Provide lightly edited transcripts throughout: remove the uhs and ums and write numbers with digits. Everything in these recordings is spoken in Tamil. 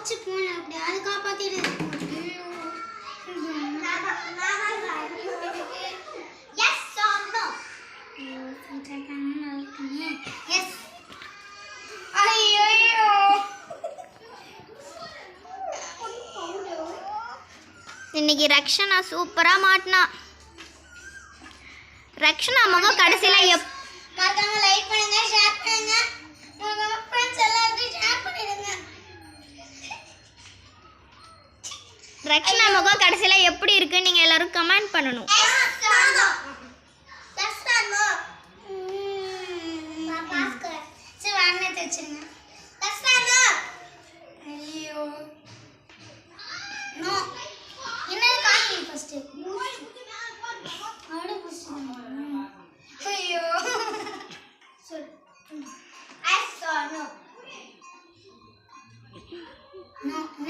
தப்பிச்சு போனேன். அப்படி அதை காப்பாத்திட்டு இன்னைக்கு ரக்ஷனா சூப்பரா மாட்டினா. ரக்ஷனா முகம் கடைசியில மறக்காம லைக் பண்ணுங்க, ஷேர் பண்ணுங்க, உங்க ஃப்ரெண்ட்ஸ் எல்லாருக்கும் ஷேர் பண்ணிடுங்க. ரக்ஷனா முகம் கடைசியில எப்படி இருக்கு நீங்க எல்லாரும் கமெண்ட் பண்ணணும்.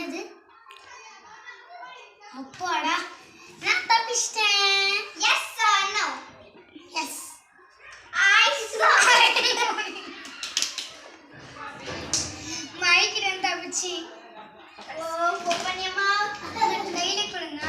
என்னது அப்பாடா நான் தப்பிச்சிட்டேன். Yes or no? Yes I மைக்கிடன் தப்பிச்சி. ஓ கோபனியம்மா டெய்லி கொடுங்க.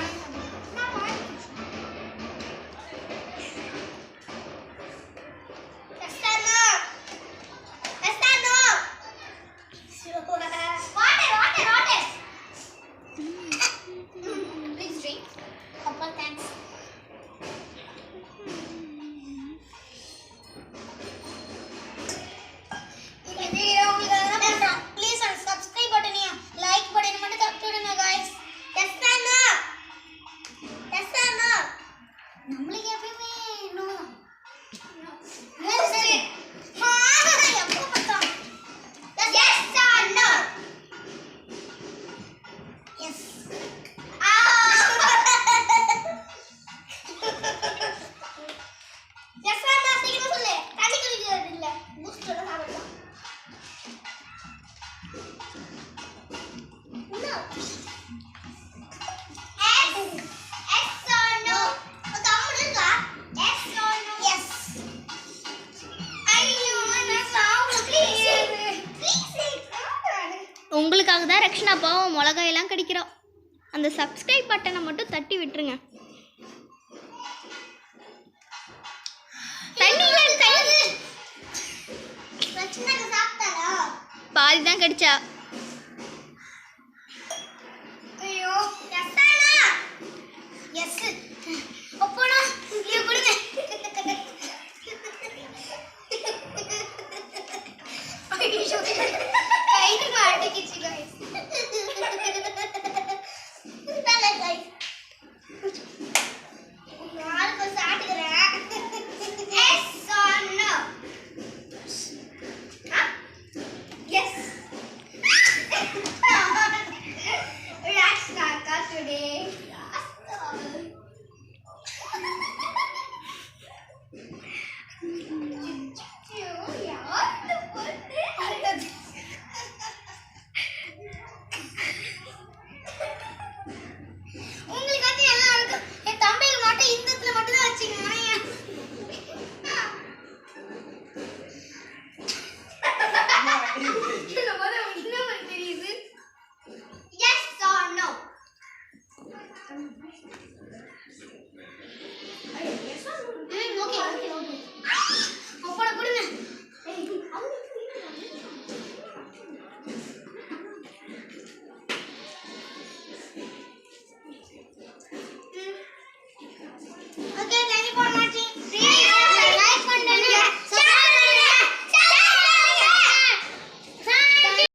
உங்களுக்காக தான் ரக்ஷனா பாவம் மிளகாயெல்லாம் கடிக்கிறோம். அந்த சப்ஸ்கிரைப் பட்டனை மட்டும் தட்டி விட்டுருங்க. பாதி தான் கடிச்சா.